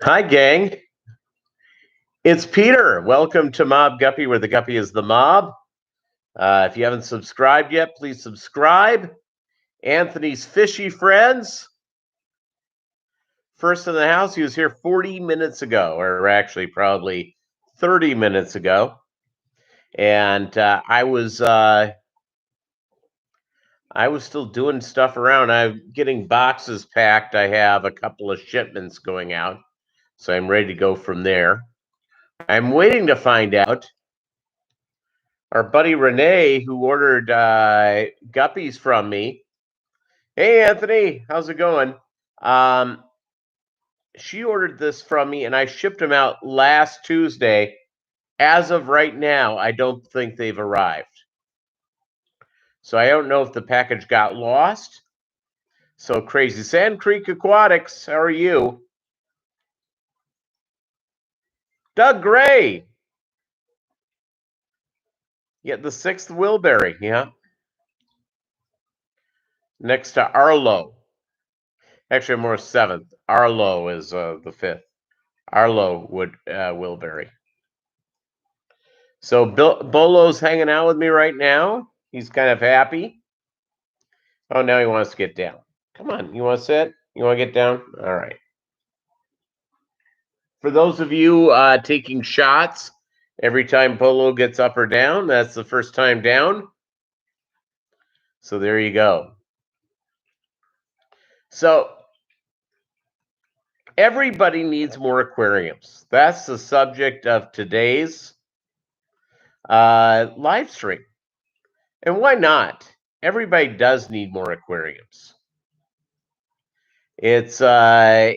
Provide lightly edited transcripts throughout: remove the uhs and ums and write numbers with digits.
Hi, gang. It's Peter. Welcome to Mobb Guppy, where the Guppy is the mob. If you haven't subscribed yet, please subscribe. Anthony's fishy friends. First in the house. He was here 40 minutes ago, or actually probably 30 minutes ago. And I was still doing stuff around. I'm getting boxes packed. I have a couple of shipments going out, so I'm ready to go from there. I'm waiting to find out. Our buddy Renee, who ordered Guppies from me. Hey, Anthony, how's it going? She ordered this from me, and I shipped them out last Tuesday. As of right now, I don't think they've arrived. So I don't know if the package got lost. So crazy. Sand Creek Aquatics, how are you? Doug Gray. Yeah, the 6th Wilbury, yeah. Next to Arlo. Actually, more 7th. Arlo is the 5th. Arlo Wilbury. So Bolo's hanging out with me right now. He's kind of happy. Oh, now he wants to get down. Come on, you want to sit? You want to get down? All right. For those of you taking shots, every time Bolo gets up or down, that's the first time down. So there you go. So everybody needs more aquariums. That's the subject of today's live stream. And why not? Everybody does need more aquariums. It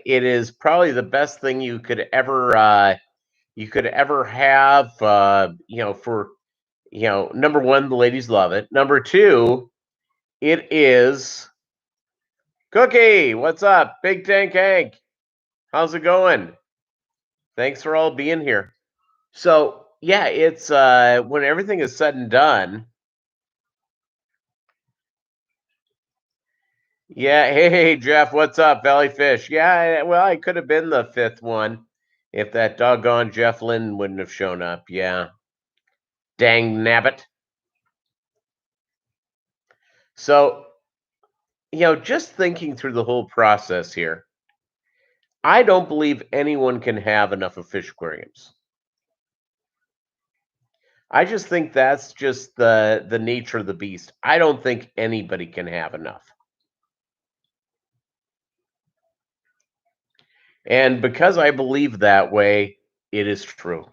is probably the best thing you could ever have. For number one, the ladies love it. Number two, it is Cookie. What's up, Big Tank Hank? How's it going? Thanks for all being here. So yeah, it's when everything is said and done. Yeah, hey Jeff, what's up, Valley Fish? Yeah, well, I could have been the 5th one if that doggone Jeff Lynn wouldn't have shown up. Yeah, dang nabbit. So, just thinking through the whole process here, I don't believe anyone can have enough of fish aquariums. I just think that's just the nature of the beast. I don't think anybody can have enough. And because I believe that way, it is true.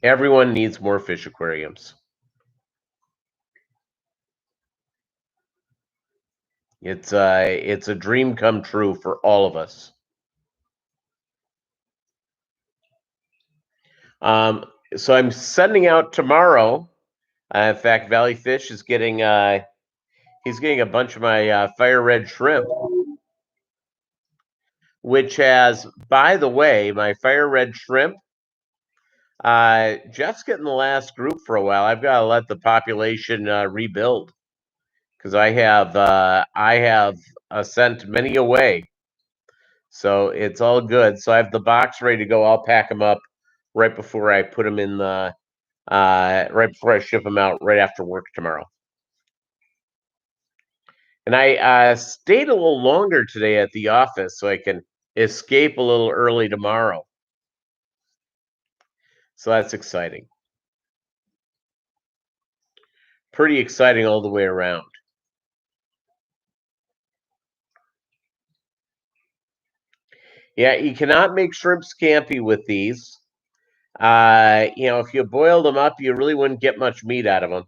Everyone needs more fish aquariums. It's a dream come true for all of us. So I'm sending out tomorrow. In fact, Valley Fish is getting he's getting a bunch of my fire red shrimp, which has, by the way, my fire red shrimp. Jeff's getting the last group for a while. I've got to let the population rebuild because I have sent many away, so it's all good. So I have the box ready to go. I'll pack them up right before I put them in the right before I ship them out right after work tomorrow. And I stayed a little longer today at the office so I can escape a little early tomorrow. So that's exciting. Pretty exciting all the way around. Yeah, you cannot make shrimp scampi with these. If you boiled them up, you really wouldn't get much meat out of them.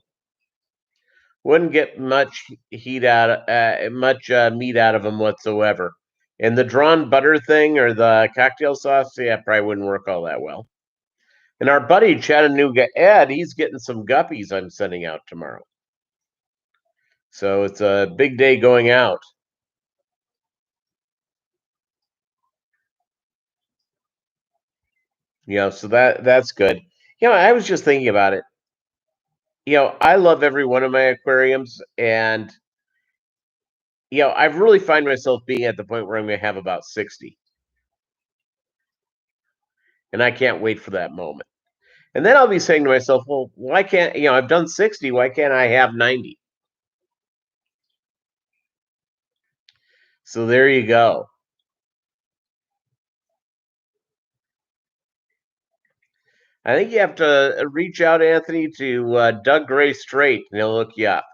Wouldn't get much meat out of them whatsoever. And the drawn butter thing or the cocktail sauce, yeah, probably wouldn't work all that well. And our buddy Chattanooga Ed, he's getting some guppies I'm sending out tomorrow. So it's a big day going out. So that's good. I was just thinking about it. I love every one of my aquariums, and I've really find myself being at the point where I'm going to have about 60. And I can't wait for that moment. And then I'll be saying to myself, well, why can't, I've done 60. Why can't I have 90? So there you go. I think you have to reach out, Anthony, to Doug Gray Straight, and he'll look you up.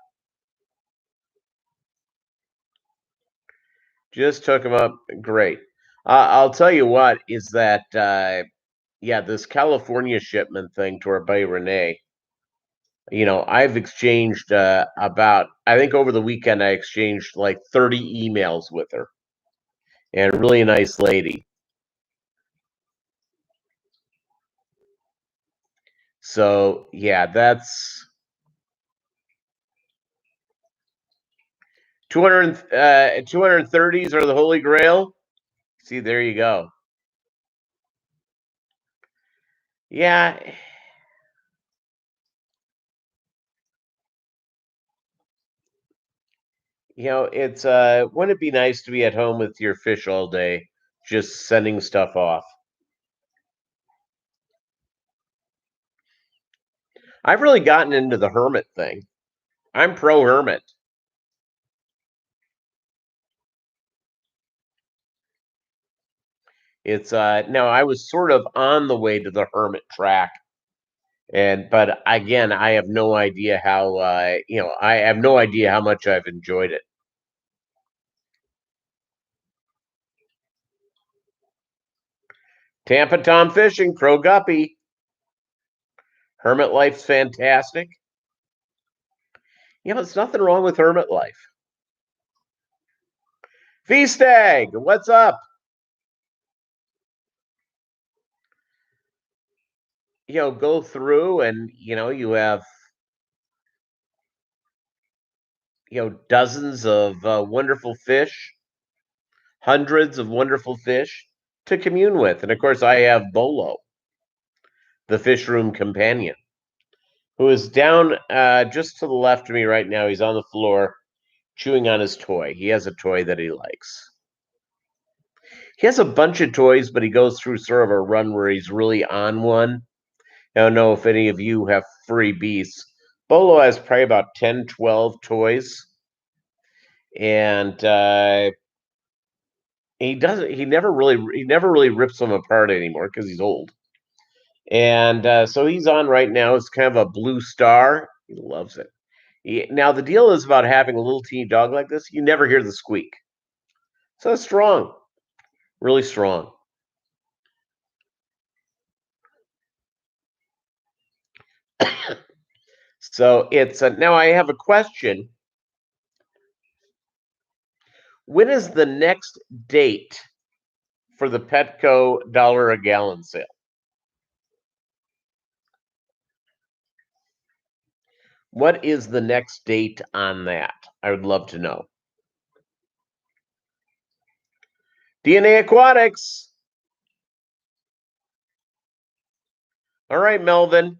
Just took him up. Great. I'll tell you what is that. This California shipment thing to our buddy Renee. I've exchanged I think over the weekend I exchanged like 30 emails with her, and really a nice lady. So yeah, that's 230s are the Holy Grail. See, there you go. Yeah. It's wouldn't it be nice to be at home with your fish all day, just sending stuff off? I've really gotten into the hermit thing. I'm pro hermit. It's now I was sort of on the way to the hermit track, but again, I have no idea how I have no idea how much I've enjoyed it. Tampa Tom Fishing, Pro Guppy. Hermit life's fantastic. There's nothing wrong with hermit life. Feast Egg, what's up? Go through and you have dozens of wonderful fish, hundreds of wonderful fish to commune with. And of course, I have Bolo, the fish room companion, who is down just to the left of me right now. He's on the floor chewing on his toy. He has a toy that he likes. He has a bunch of toys, but he goes through sort of a run where he's really on one. I don't know if any of you have furry beasts. Bolo has probably about 10, 12 toys. And he never really rips them apart anymore because he's old. And so he's on right now. It's kind of a blue star. He loves it. Now the deal is about having a little teeny dog like this. You never hear the squeak. So it's strong, really strong. So it's now I have a question. When is the next date for the Petco dollar a gallon sale? What is the next date on that? I would love to know. DNA Aquatics. All right, Melvin.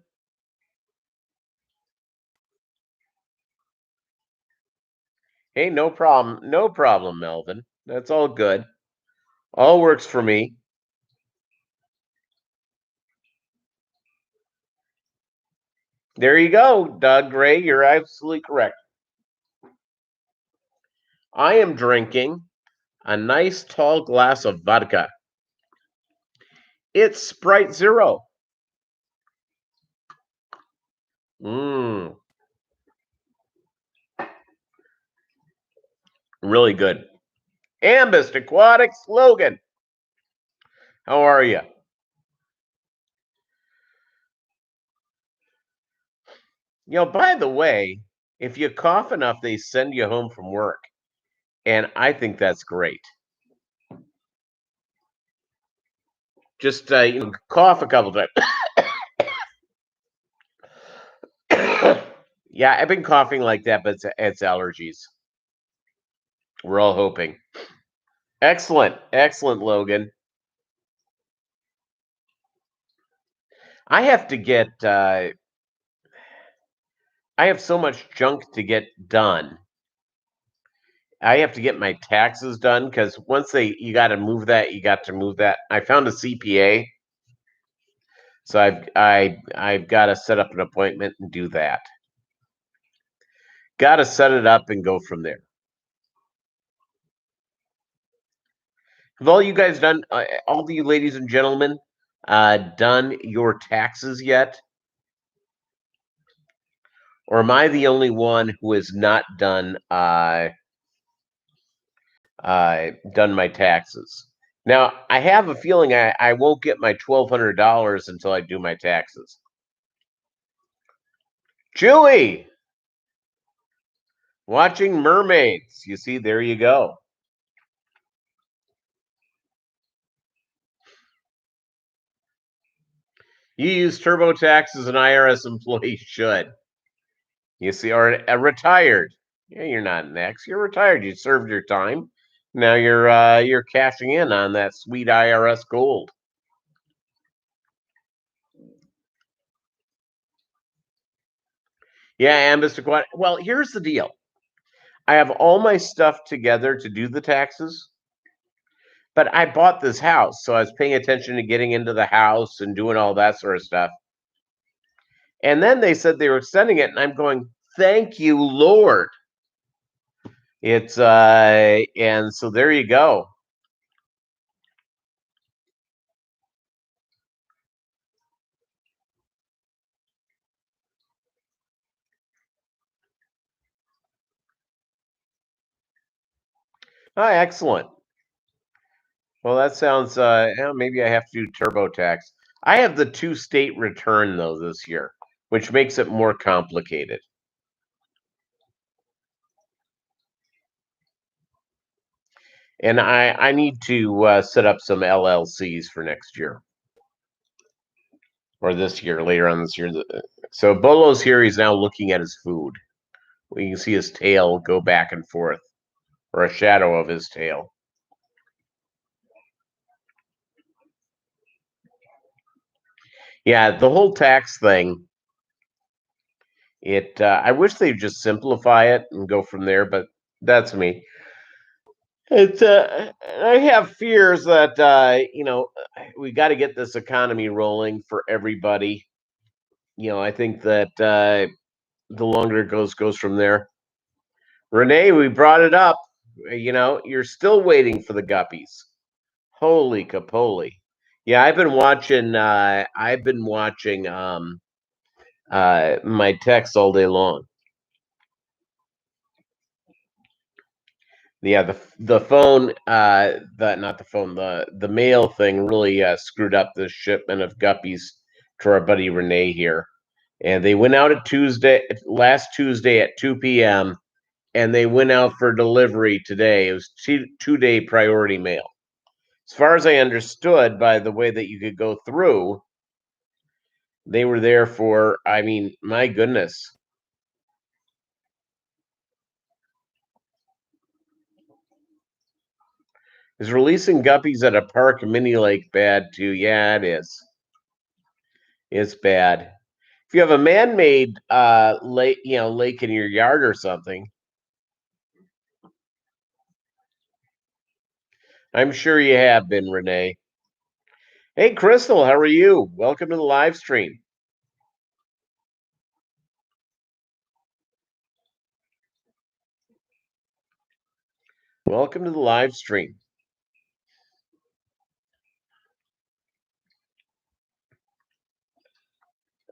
Hey, no problem. No problem, Melvin. That's all good. All works for me. There you go, Doug Gray. You're absolutely correct. I am drinking a nice tall glass of vodka. It's Sprite Zero. Mmm. Really good. Ambist Aquatics, Logan. How are you? By the way, if you cough enough, they send you home from work. And I think that's great. Just cough a couple times. Yeah, I've been coughing like that, but it's allergies. We're all hoping. Excellent, excellent, Logan. I have to get. I have so much junk to get done, I have to get my taxes done because once you got to move that, you got to move that. I found a CPA, so I've got to set up an appointment and do that. Got to set it up and go from there. Have all you guys done? All of you ladies and gentlemen, done your taxes yet? Or am I the only one who has not done done my taxes? Now, I have a feeling I won't get my $1,200 until I do my taxes. Julie, watching mermaids. You see, there you go. You use TurboTax as an IRS employee should. You see, or a retired. Yeah, you're not an ex. You're retired. You served your time. Now you're cashing in on that sweet IRS gold. Yeah, and Mr. Quad. Well, here's the deal. I have all my stuff together to do the taxes, but I bought this house, so I was paying attention to getting into the house and doing all that sort of stuff. And then they said they were extending it, and I'm going, "Thank you, Lord." It's and so there you go. Oh, excellent. Well, that sounds. Maybe I have to do TurboTax. I have the two-state return though this year, which makes it more complicated. And I need to set up some LLCs for next year or this year, later on this year. So Bolo's here. He's now looking at his food. You can see his tail go back and forth, or a shadow of his tail. Yeah, the whole tax thing. I wish they'd just simplify it and go from there, but that's me. I have fears that we got to get this economy rolling for everybody. I think that the longer it goes from there. Renee, we brought it up. You're still waiting for the Guppies. Holy capoly! Yeah, I've been watching my texts all day long. Yeah, the phone, the not the phone, the mail thing really screwed up the shipment of Guppies to our buddy Renee here, and they went out at last Tuesday at 2 p.m. and they went out for delivery today. It was two-day priority mail. As far as I understood, by the way that you could go through, they were there for. I mean, my goodness. Is releasing guppies at a park mini lake bad too? Yeah, it is. It's bad. If you have a man-made lake, lake in your yard or something, I'm sure you have been, Renee. Hey, Crystal, how are you? Welcome to the live stream. Welcome to the live stream.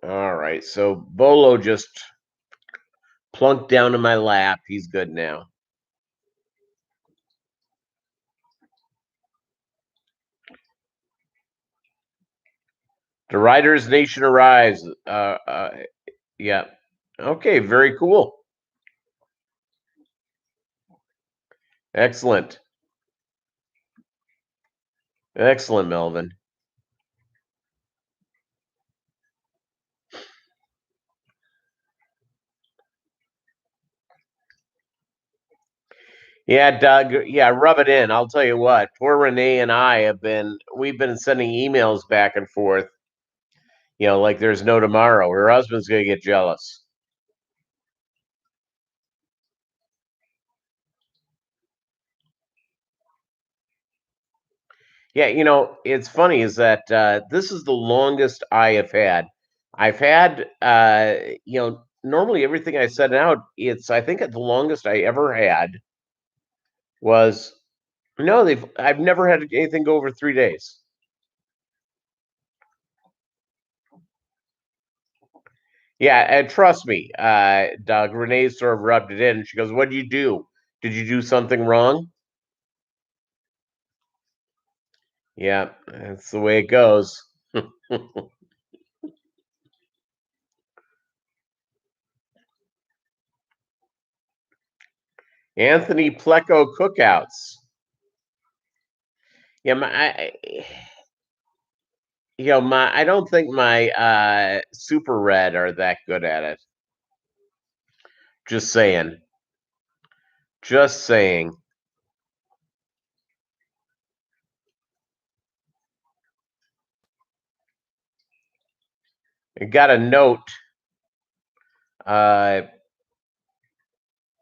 All right, so Bolo just plunked down in my lap. He's good now. The Riders Nation arrives. Yeah. Okay, very cool. Excellent. Excellent, Melvin. Yeah, Doug. Yeah, rub it in. I'll tell you what. Poor Renee and I we've been sending emails back and forth. Like there's no tomorrow. Her husband's gonna get jealous. Yeah, it's funny is that this is the longest I have had. I've had, normally everything I set out, I think the longest I ever had was, no, I've never had anything go over 3 days. Yeah, and trust me, Doug, Renee sort of rubbed it in. She goes, "What did you do? Did you do something wrong?" Yeah, that's the way it goes. Anthony Pleco cookouts. Yeah, I don't think my super red are that good at it. Just saying. Just saying. I got a note. Uh,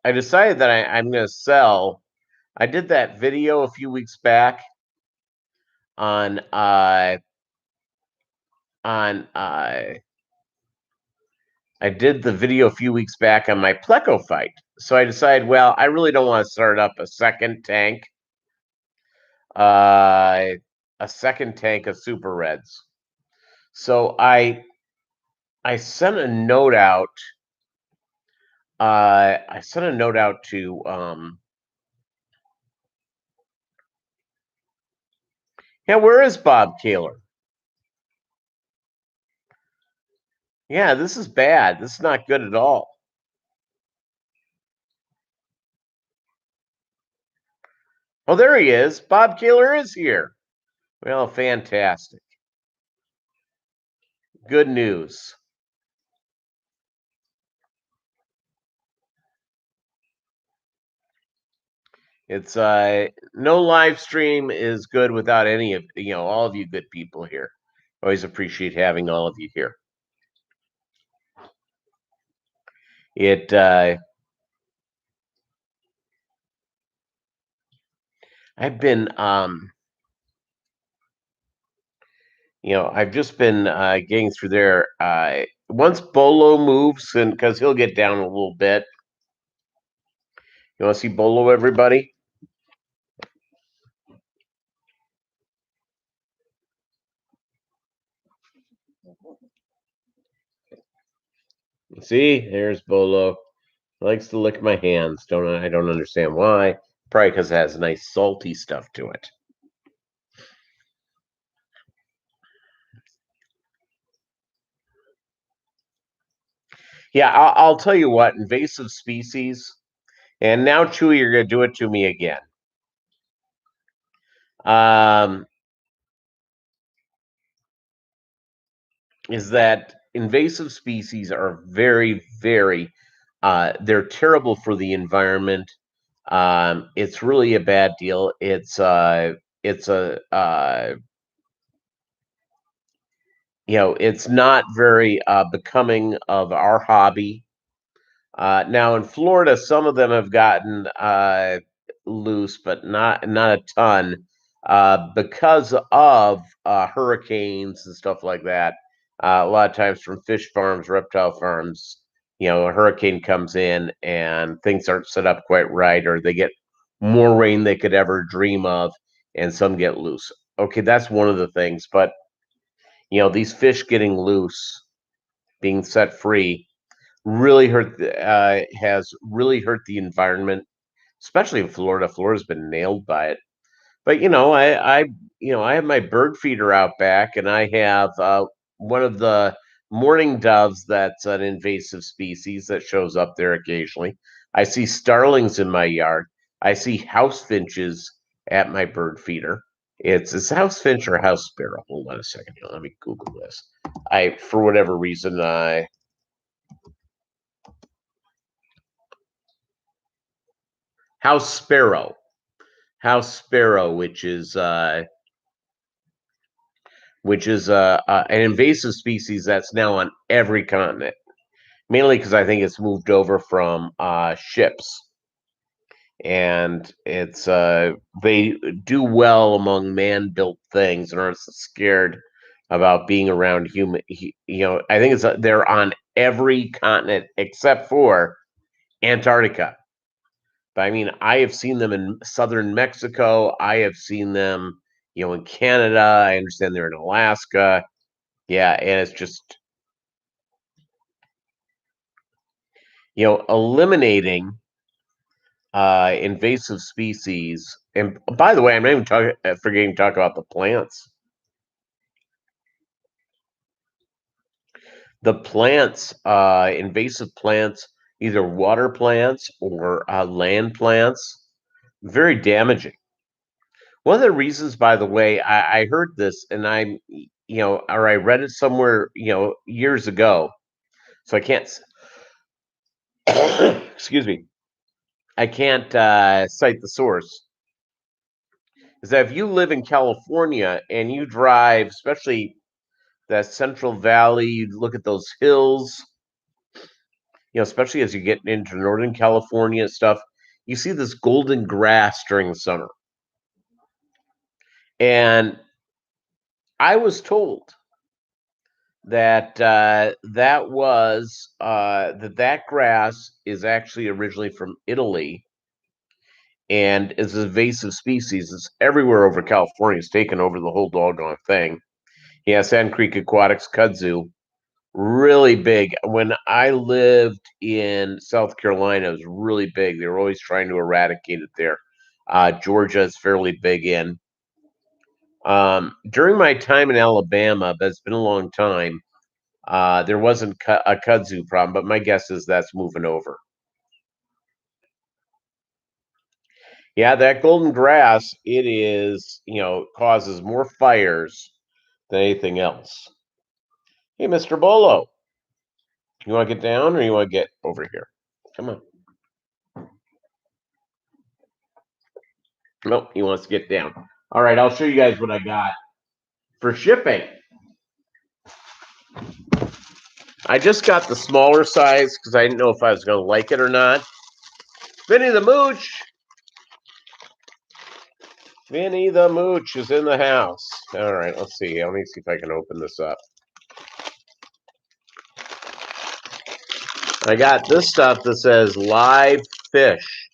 I decided that I'm going to sell. I did that video a few weeks back on on I did the video a few weeks back on my Pleco fight. So I decided, well, I really don't want to start up uh, a second tank of super reds. So I sent a note out. I sent a note out to yeah, where is Bob Kaler? Yeah, this is bad. This is not good at all. Oh, there he is. Bob Kaler is here. Well, fantastic. Good news. It's no live stream is good without any of all of you good people here. Always appreciate having all of you here. It I've been I've just been getting through there. Once Bolo moves, and because he'll get down a little bit. You want to see Bolo, everybody? See, there's Bolo. He likes to lick my hands. I don't understand why. Probably because it has nice salty stuff to it. Yeah, I'll tell you what. Invasive species, and now Chewy, you're gonna do it to me again. Is that invasive species are very, very, they're terrible for the environment. It's really a bad deal. It's a, it's not very becoming of our hobby. Now in Florida, some of them have gotten loose, but not a ton, because of hurricanes and stuff like that. A lot of times from fish farms, reptile farms, a hurricane comes in and things aren't set up quite right, or they get more rain they could ever dream of, and some get loose. Okay, that's one of the things, but these fish getting loose, being set free, really has really hurt the environment, especially in Florida. Florida's been nailed by it. But I have my bird feeder out back, and I have one of the mourning doves that's an invasive species that shows up there occasionally. I see starlings in my yard. I see house finches at my bird feeder. It's house finch or house sparrow. Hold on a second here. Let me Google this. For whatever reason, I house sparrow. House sparrow, which is an invasive species that's now on every continent, mainly because I think it's moved over from ships. and it's they do well among man-built things and aren't so scared about being around human. I think it's they're on every continent except for Antarctica. But I mean, I have seen them in southern Mexico. I have seen them, in Canada. I understand they're in Alaska. Yeah, and it's just, eliminating invasive species. And by the way, I'm not even forgetting to talk about the plants. The plants, invasive plants, either water plants or land plants, very damaging. One of the reasons, by the way, I heard this, and or I read it somewhere, years ago. So I can't, excuse me, I can't cite the source. Is that if you live in California and you drive, especially that Central Valley, you look at those hills, especially as you get into Northern California and stuff, you see this golden grass during the summer. And I was told that that grass is actually originally from Italy and is an invasive species. It's everywhere over California. It's taken over the whole doggone thing. Yeah, Sand Creek Aquatics Kudzu, really big. When I lived in South Carolina, it was really big. They were always trying to eradicate it there. Georgia is fairly big in. During my time in Alabama, but it's been a long time, there wasn't a kudzu problem, but my guess is that's moving over. Yeah, that golden grass, it is, causes more fires than anything else. Hey, Mr. Bolo, you want to get down or you want to get over here? Come on. Nope, he wants to get down. All right, I'll show you guys what I got for shipping. I just got the smaller size because I didn't know if I was going to like it or not. Vinny the Mooch. Vinny the Mooch is in the house. All right, let's see. Let me see if I can open this up. I got this stuff that says live fish.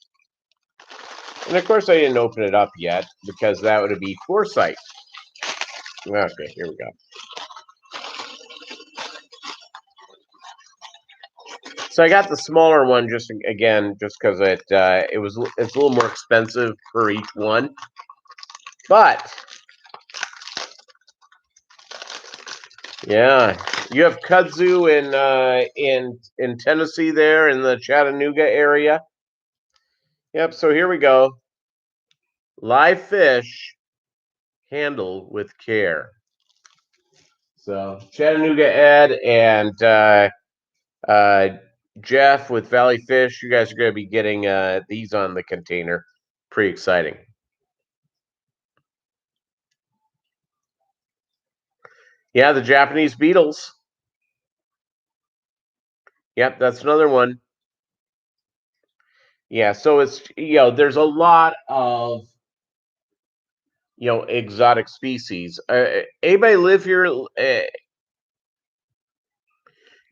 And of course, I didn't open it up yet because that would be foresight. Okay, here we go. So I got the smaller one just because it's a little more expensive for each one. But yeah, you have kudzu in Tennessee there in the Chattanooga area. Yep. So here we go. Live fish, handle with care. So Chattanooga Ed and Jeff with Valley Fish, you guys are going to be getting these on the container. Pretty exciting. Yeah, the Japanese beetles. Yep, that's another one. Yeah, so it's there's a lot of exotic species. Anybody live here?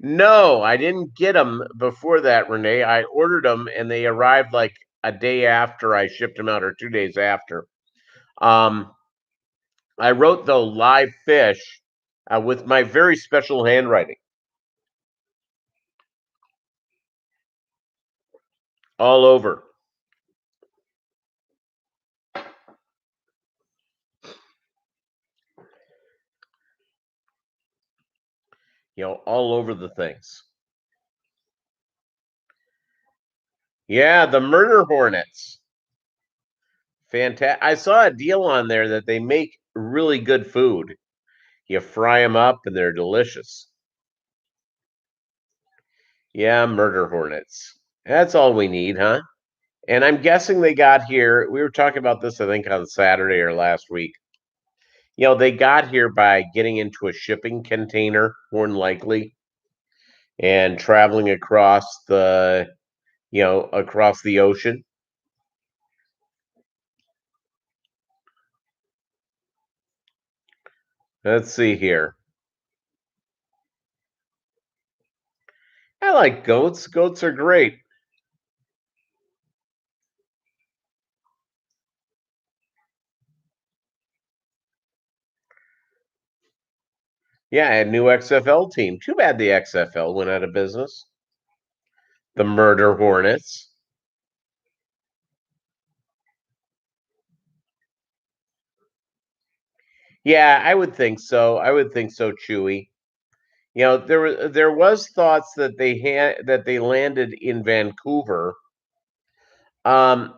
No, I didn't get them before that, Renee. I ordered them and they arrived like a day after I shipped them out, or 2 days after. I wrote though live fish with my very special handwriting all over. All over the things. Yeah, the murder hornets. Fantastic. I saw a deal on there that they make really good food. You fry them up and they're delicious. Yeah, murder hornets. That's all we need, huh? And I'm guessing they got here. We were talking about this, I think, on Saturday or last week. They got here by getting into a shipping container, more than likely, and traveling across the ocean. Let's see here. I like goats. Goats are great. Yeah, a new XFL team. Too bad the XFL went out of business. The Murder Hornets. Yeah, I would think so. I would think so, Chewy. There was thoughts that they landed in Vancouver. Um,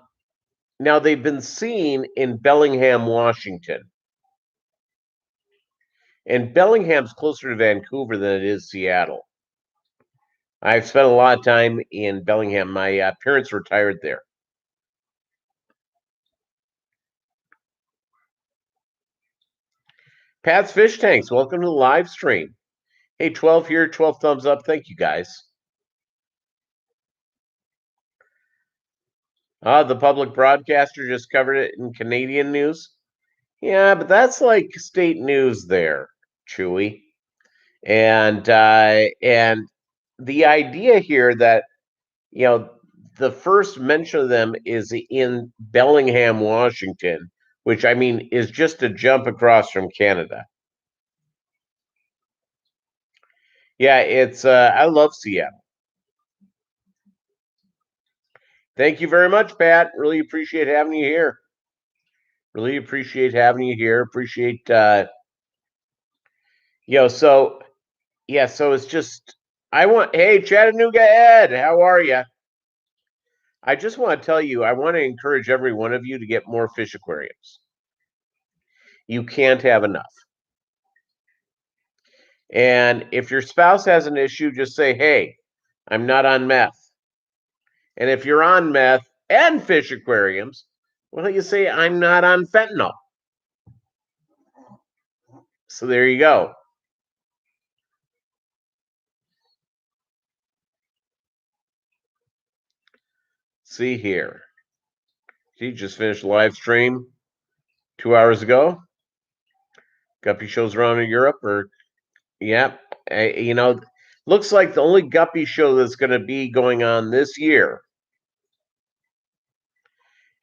Now they've been seen in Bellingham, Washington, and Bellingham's closer to Vancouver than it is Seattle. I've spent a lot of time in Bellingham. My parents retired there. Pat's Fish Tanks, welcome to the live stream. Hey, 12 here, 12 thumbs up. Thank you, guys. The public broadcaster just covered it in Canadian news. Yeah, but that's like state news there, Chewy. And the idea here that you know the first mention of them is in Bellingham, Washington, which I mean is just a jump across from Canada. Yeah, it's I love Seattle. Thank you very much, Pat. Really appreciate having you here. Really appreciate having you here. Appreciate so yeah, so it's just I want hey Chattanooga Ed, how are you? I just want to tell you, I want to encourage every one of you to get more fish aquariums. You can't have enough. And if your spouse has an issue, just say, hey, I'm not on meth. And if you're on meth and fish aquariums, well, you say, I'm not on fentanyl. So there you go. See here. He just finished live stream 2 hours ago. Guppy shows around in Europe, or yep. Looks like the only Guppy show that's going to be going on this year,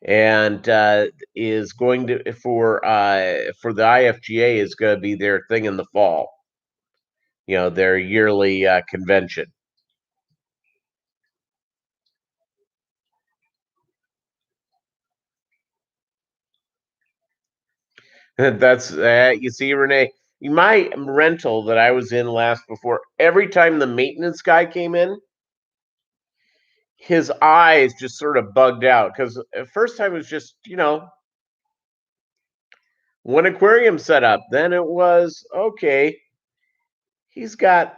and is going to for the IFGA is going to be their thing in the fall. Their yearly convention. That's you see, Renee. My rental that I was in last before, every time the maintenance guy came in, his eyes just sort of bugged out because first time it was just one aquarium set up. Then it was okay. He's got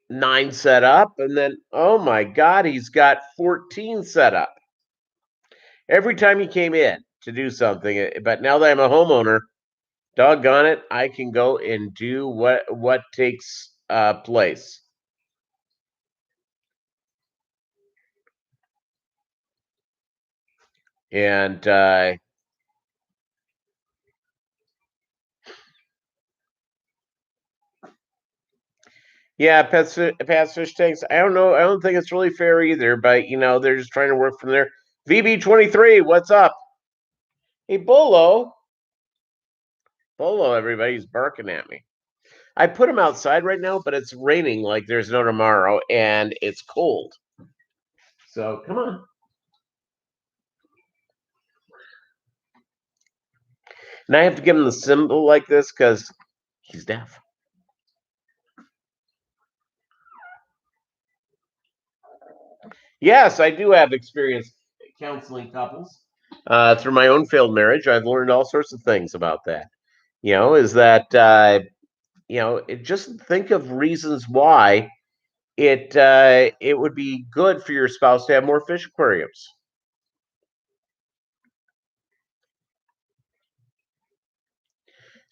9 set up, and then oh my god, he's got 14 set up. Every time he came in to do something, but now that I'm a homeowner, doggone it, I can go and do what takes place. And yeah, pets fish tanks. I don't know. I don't think it's really fair either. But they're just trying to work from there. VB23, what's up? Hey, Bolo, everybody's barking at me. I put him outside right now, but it's raining like there's no tomorrow, and it's cold. So come on. And I have to give him the symbol like this because he's deaf. Yes, I do have experience counseling couples through my own failed marriage. I've learned all sorts of things about that. Is that just think of reasons why it would be good for your spouse to have more fish aquariums.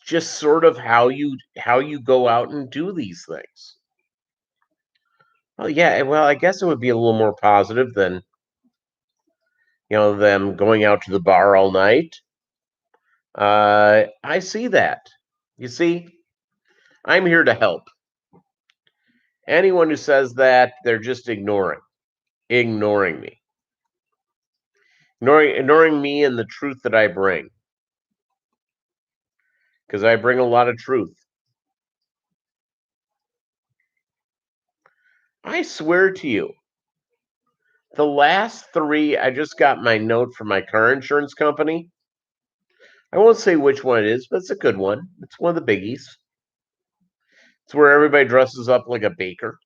Just sort of how you go out and do these things. Well, yeah, well, I guess it would be a little more positive than them going out to the bar all night. I see that. You see? I'm here to help. Anyone who says that, they're just ignoring me. Ignoring me and the truth that I bring. Because I bring a lot of truth. I swear to you, the last 3, I just got my note from my car insurance company. I won't say which one it is, but it's a good one. It's one of the biggies. It's where everybody dresses up like a baker.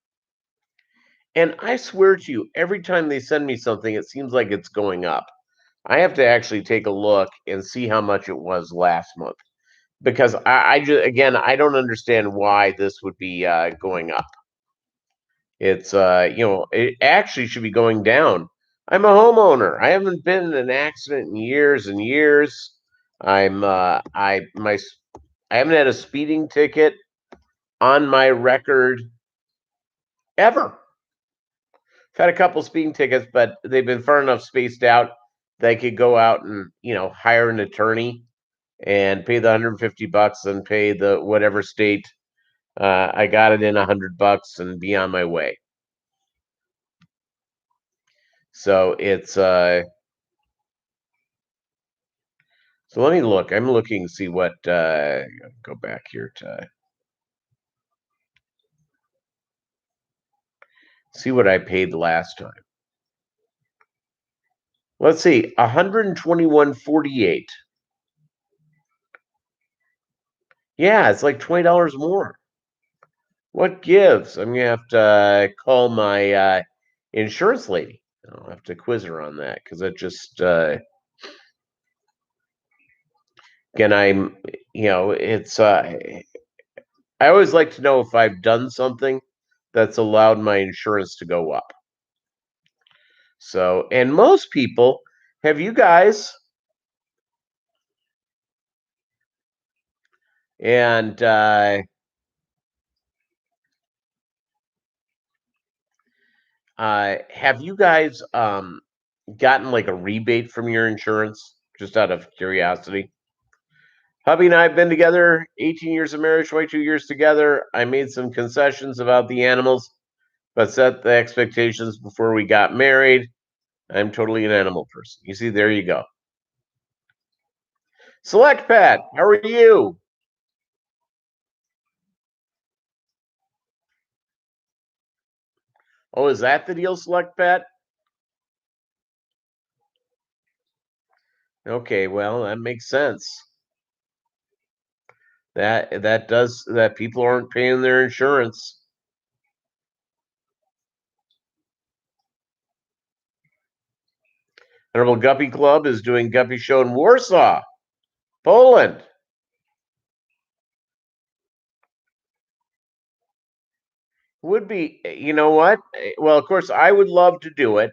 And I swear to you, every time they send me something, it seems like it's going up. I have to actually take a look and see how much it was last month. Because I just, again, I don't understand why this would be going up. It's, it actually should be going down. I'm a homeowner. I haven't been in an accident in years and years. I haven't had a speeding ticket on my record ever. I've had a couple speeding tickets, but they've been far enough spaced out that I could go out and, hire an attorney and pay the $150 and pay the whatever state I got it in $100 and be on my way. So it's so let me look. I'm looking to see what go back here to see what I paid last time. Let's see, 121.48. Yeah, it's like $20 more. What gives? I'm gonna have to call my insurance lady. I'll have to quiz her on that because it just again I'm it's I always like to know if I've done something that's allowed my insurance to go up. So, and most people, have you guys and have you guys gotten like a rebate from your insurance just out of curiosity? Hubby and I have been together 18 years of marriage, 22 years together. I made some concessions about the animals, but set the expectations before we got married. I'm totally an animal person. You see, there you go. Select Pet, how are you? Oh, is that the deal, Select Pet? Okay, well, that makes sense. That people aren't paying their insurance. Honorable Guppy Club is doing Guppy Show in Warsaw, Poland. Would be, you know what? Well, of course, I would love to do it.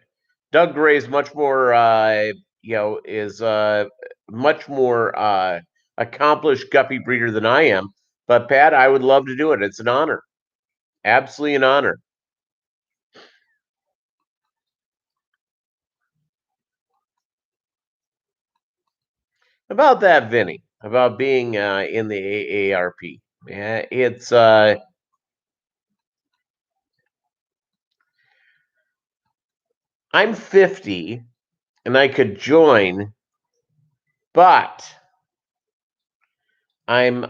Doug Gray is much more, is much more accomplished guppy breeder than I am. But Pat, I would love to do it. It's an honor, absolutely an honor. About that, Vinny, about being in the AARP. Yeah, it's I'm 50 and I could join, but I'm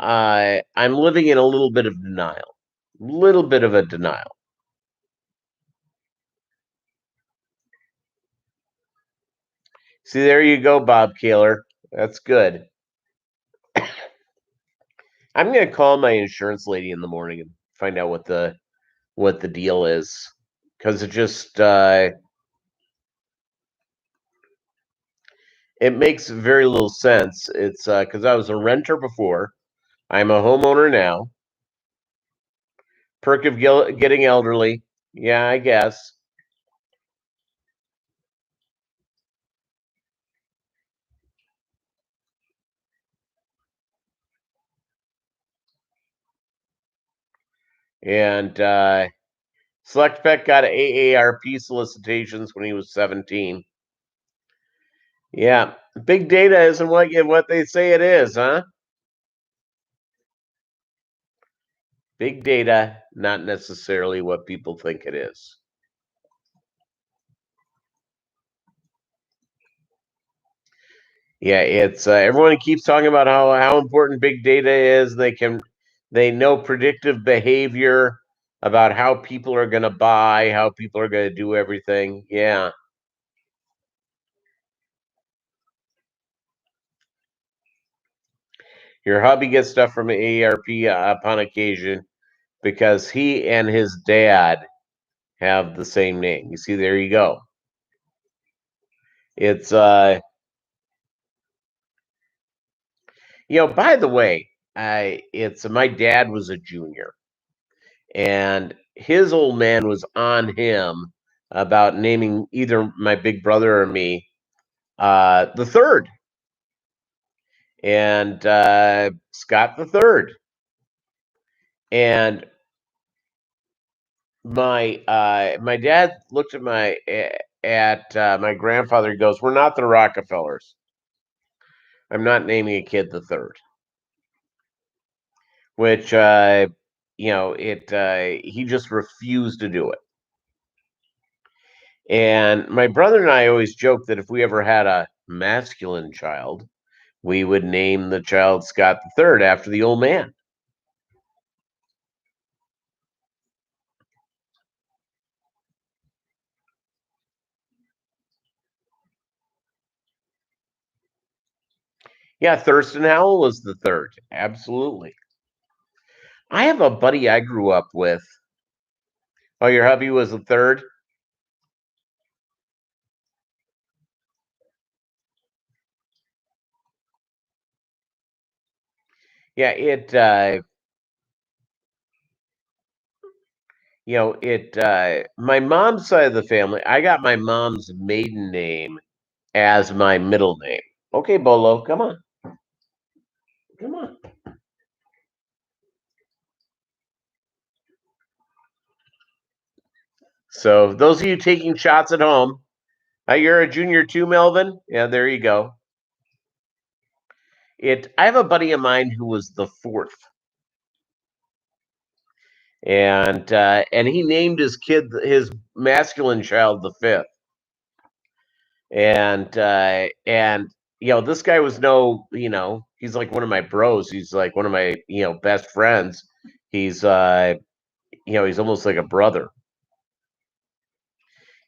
living in a little bit of denial. Little bit of a denial. See, there you go, Bob Kaler. That's good. I'm gonna call my insurance lady in the morning and find out what the deal is, because it makes very little sense. It's because I was a renter before. I'm a homeowner now. Perk of getting elderly. Yeah, I guess. And Select Pet got AARP solicitations when he was 17. Yeah, big data isn't what they say it is, huh? Big data, not necessarily what people think it is. Yeah, it's everyone keeps talking about how important big data is. They know predictive behavior about how people are going to buy, how people are going to do everything. Yeah. Your hubby gets stuff from AARP upon occasion because he and his dad have the same name. You see, there you go. It's by the way, I it's my dad was a junior, and his old man was on him about naming either my big brother or me the third, and Scott the third, and my dad looked at my grandfather. He goes, "We're not the Rockefellers. I'm not naming a kid the third." Which it he just refused to do it. And my brother and I always joke that if we ever had a masculine child, we would name the child Scott the Third after the old man. Yeah, Thurston Howell was the third. Absolutely. I have a buddy I grew up with. Oh, your hubby was the third? Yeah, my mom's side of the family, I got my mom's maiden name as my middle name. Okay, Bolo, come on. Come on. So those of you taking shots at home, you're a junior too, Melvin. Yeah, there you go. I have a buddy of mine who was the fourth, and he named his masculine child the fifth, and this guy was he's like one of my bros. He's like one of my best friends. He's he's almost like a brother.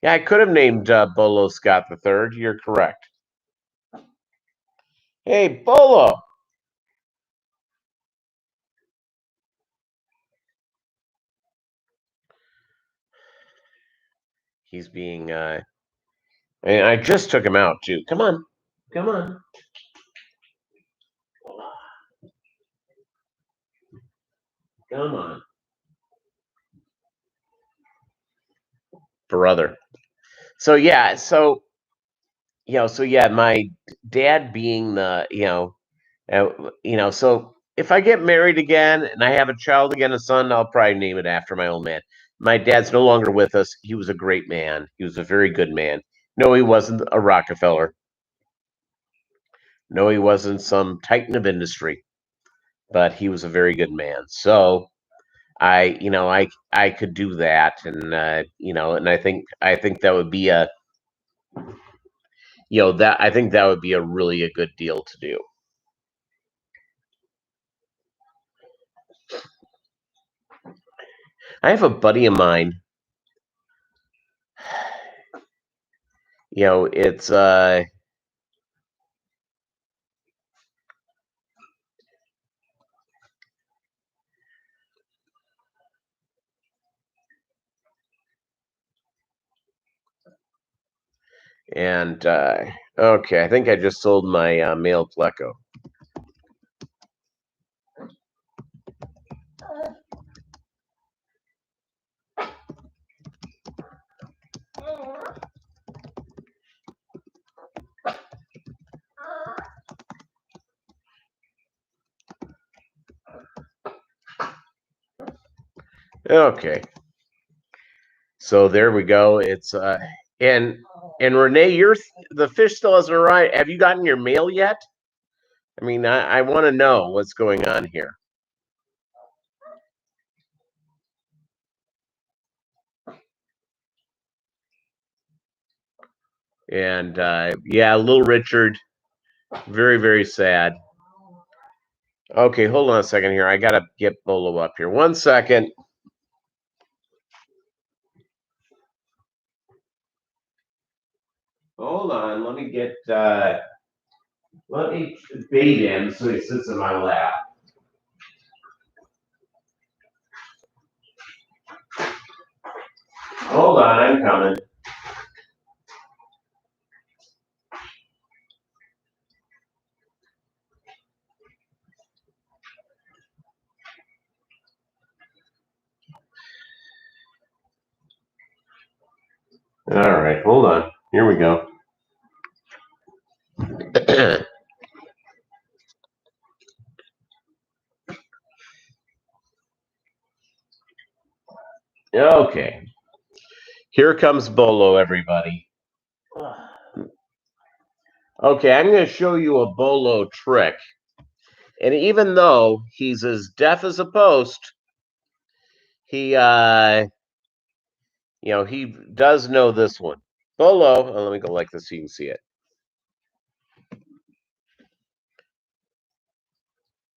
Yeah, I could have named Bolo Scott the third. You're correct. Hey, Bolo. He's being and I just took him out too. Come on. Come on. Come on. Brother. So yeah, so yeah, my dad being so if I get married again and I have a child again, a son, I'll probably name it after my old man. My dad's no longer with us. He was a great man. He was a very good man. No, he wasn't a Rockefeller. No, he wasn't some titan of industry, but he was a very good man. So I could do that, and I think that would be that I think that would be a really a good deal to do. I have a buddy of mine. It's and okay. I think I just sold my male pleco. Okay, so there we go. It's and and Renee, the fish still hasn't arrived. Have you gotten your mail yet? I mean, I want to know what's going on here. And yeah, little Richard, very, very sad. Okay, hold on a second here. I got to get Bolo up here. 1 second. Hold on. Let me get, let me bait him so he sits in my lap. Hold on, I'm coming. All right, hold on. Here we go. Okay. Here comes Bolo, everybody. Okay, I'm going to show you a Bolo trick. And even though he's as deaf as a post, he he does know this one. Bolo, let me go like this so you can see it.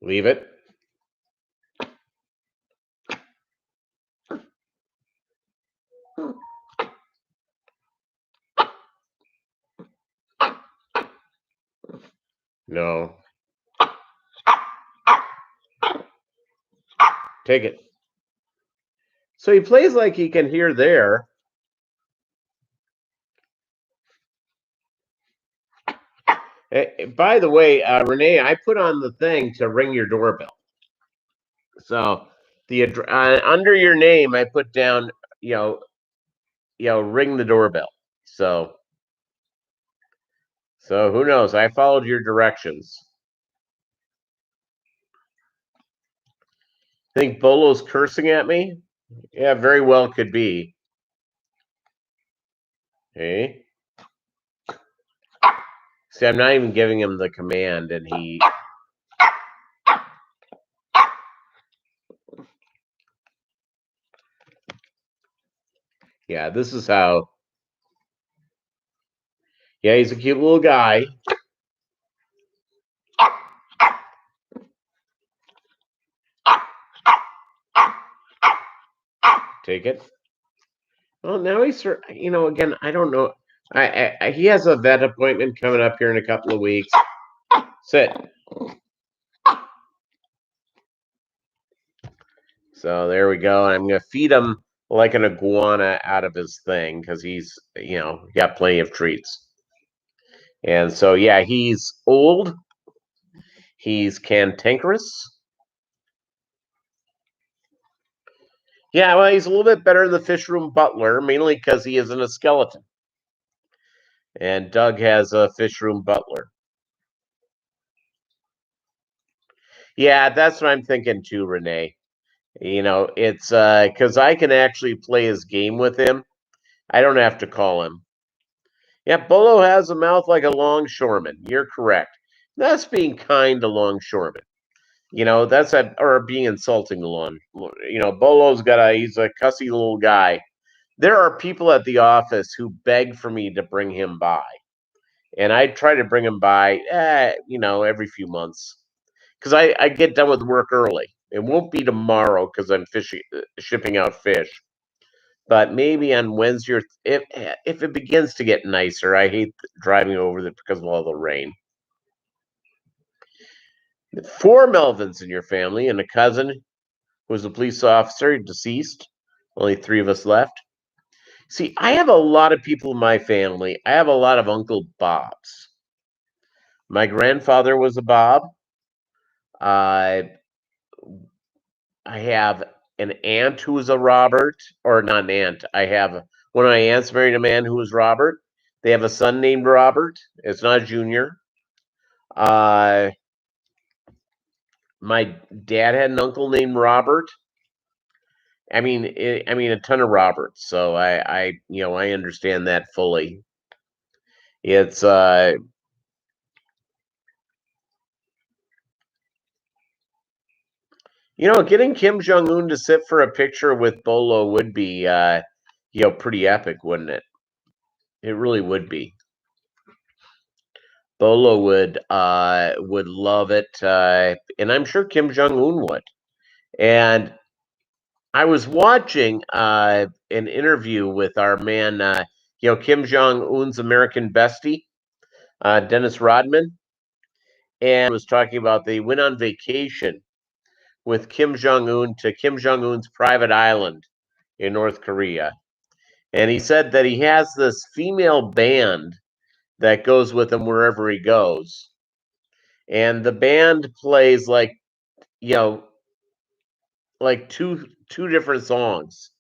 Leave it. No. Take it. So he plays like he can hear there. By the way, Renee, I put on the thing to ring your doorbell. So the under your name, I put down, ring the doorbell. So who knows? I followed your directions. Think Bolo's cursing at me? Yeah, very well could be. Hey. See, I'm not even giving him the command, and he. Yeah, this is how. Yeah, he's a cute little guy. Take it. Well, now he's, again, I don't know. He has a vet appointment coming up here in a couple of weeks. Sit. So there we go. I'm going to feed him like an iguana out of his thing because he's, got plenty of treats. And so, yeah, he's old. He's cantankerous. Yeah, well, he's a little bit better than the fish room butler, mainly because he isn't a skeleton. And Doug has a fish room butler. Yeah, that's what I'm thinking too, Renee. It's because I can actually play his game with him. I don't have to call him. Yeah, Bolo has a mouth like a longshoreman. You're correct. That's being kind to longshoremen. That's or being insulting to long. Bolo's he's a cussy little guy. There are people at the office who beg for me to bring him by. And I try to bring him by, every few months. Because I get done with work early. It won't be tomorrow because I'm shipping out fish. But maybe on Wednesday, if it begins to get nicer, I hate driving over there because of all the rain. 4 Melvins in your family and a cousin who was a police officer, deceased. Only 3 of us left. See, I have a lot of people in my family. I have a lot of Uncle Bobs. My grandfather was a Bob. I have an aunt who was a Robert, or not an aunt. I have one of my aunts married a man who was Robert. They have a son named Robert. It's not Junior. My dad had an uncle named Robert. I mean, a ton of Roberts. So I understand that fully. It's getting Kim Jong Un to sit for a picture with Bolo would be, pretty epic, wouldn't it? It really would be. Bolo would love it, and I'm sure Kim Jong Un would. And I was watching an interview with our man, Kim Jong Un's American bestie, Dennis Rodman, and was talking about they went on vacation with Kim Jong Un to Kim Jong Un's private island in North Korea. And he said that he has this female band that goes with him wherever he goes. And the band plays you know, like two different songs.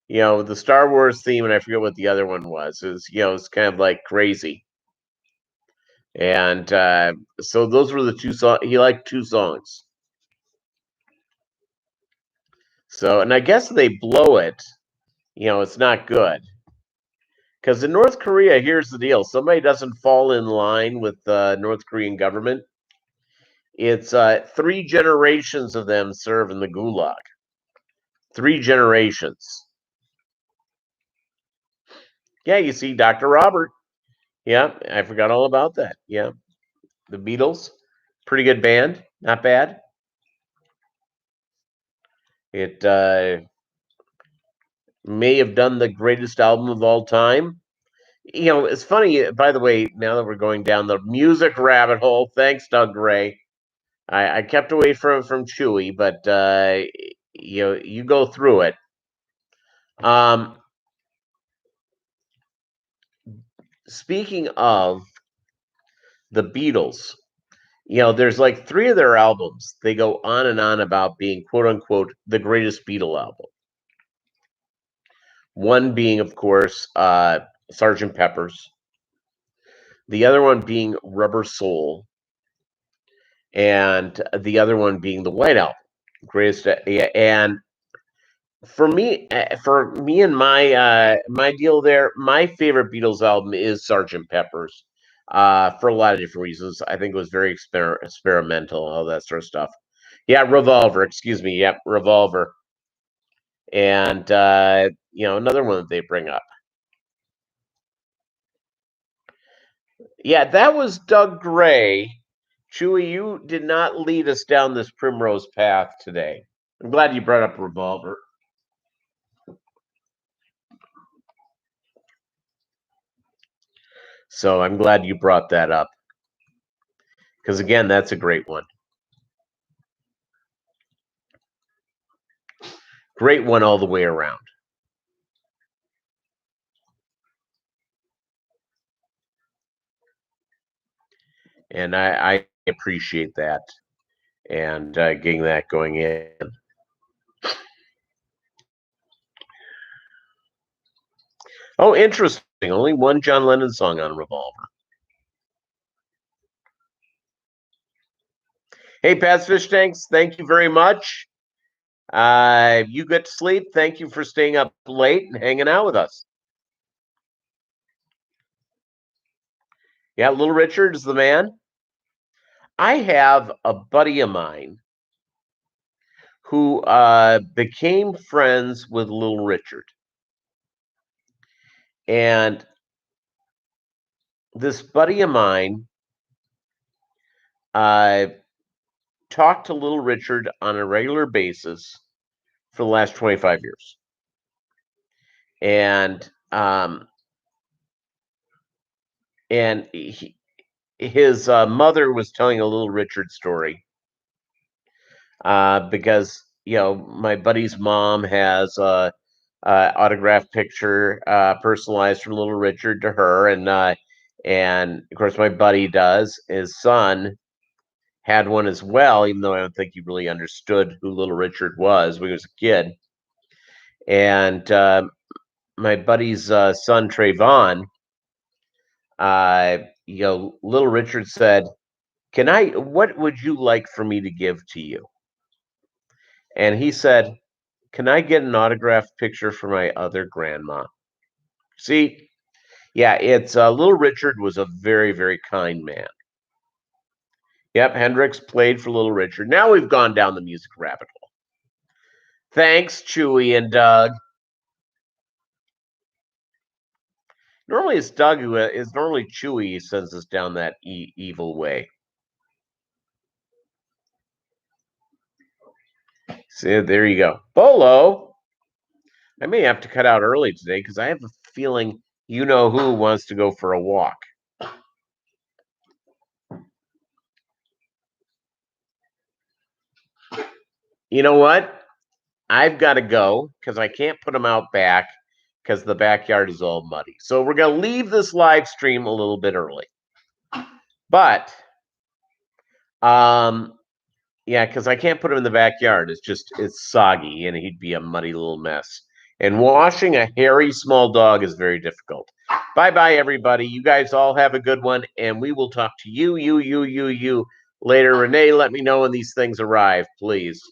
The Star Wars theme, and I forget what the other one was. It's kind of like crazy. And so those were the two songs. He liked two songs. So, and I guess they blow it. It's not good. Because in North Korea, here's the deal: somebody doesn't fall in line with the North Korean government. It's 3 generations of them serve in the gulag. 3 generations. Yeah, you see, Dr. Robert. Yeah, I forgot all about that. Yeah, the Beatles, pretty good band, not bad. It may have done the greatest album of all time. It's funny, by the way, now that we're going down the music rabbit hole, thanks, Doug Gray. I kept away from Chewy, but you go through it. Speaking of the Beatles, there's like 3 of their albums. They go on and on about being quote unquote the greatest Beatle album. One being, of course, Sgt. Pepper's. The other one being Rubber Soul, and the other one being the White Album, greatest. And for me and my deal there, my favorite Beatles album is Sgt. Pepper's, for a lot of different reasons. I think it was very experimental, all that sort of stuff. Yeah, Revolver. Excuse me. Yep, Revolver. And another one that they bring up. Yeah, that was Doug Gray. Chewy, you did not lead us down this primrose path today. I'm glad you brought up Revolver. So I'm glad you brought that up. Because again, that's a great one. Great one all the way around. And I appreciate that and getting that going in. Oh, interesting. Only one John Lennon song on Revolver. Hey, Pat's Fish Tanks, thank you very much. You get to sleep. Thank you for staying up late and hanging out with us. Yeah, Little Richard is the man. I have a buddy of mine who became friends with Little Richard. And this buddy of mine talked to Little Richard on a regular basis for the last 25 years. And his mother was telling a Little Richard story because my buddy's mom has a autographed picture personalized from Little Richard to her, and of course my buddy does. His son had one as well, even though I don't think he really understood who Little Richard was when he was a kid. And my buddy's son Trayvon, Little Richard said, what would you like for me to give to you? And he said, can I get an autographed picture for my other grandma? See, yeah, it's Little Richard was a very, very kind man. Yep, Hendrix played for Little Richard. Now we've gone down the music rabbit hole. Thanks, Chewy and Doug. Normally it's Doug who is normally Chewy. He sends us down that evil way. See, there you go. Bolo. I may have to cut out early today because I have a feeling you know who wants to go for a walk. You know what? I've got to go because I can't put them out back because the backyard is all muddy. So we're going to leave this live stream a little bit early. But, yeah, because I can't put him in the backyard. It's soggy and he'd be a muddy little mess. And washing a hairy small dog is very difficult. Bye-bye, everybody. You guys all have a good one, and we will talk to you later. Renee, let me know when these things arrive, please.